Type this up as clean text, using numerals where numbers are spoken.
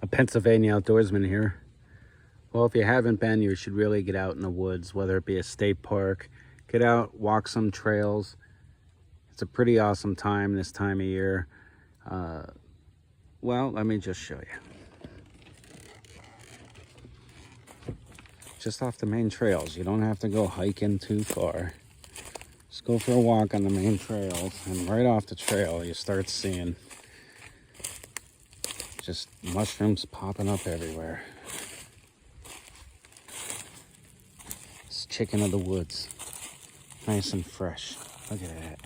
a Pennsylvania outdoorsman here. Well, if you haven't been, you should really get out in the woods, whether it be a state park. Get out, walk some trails. It's a pretty awesome time this time of year. Well, let me just show you. Just off the main trails. You don't have to go hiking too far. Just go for a walk on the main trails, and right off the trail you start seeing just mushrooms popping up everywhere. It's chicken of the woods. Nice and fresh. Look at that.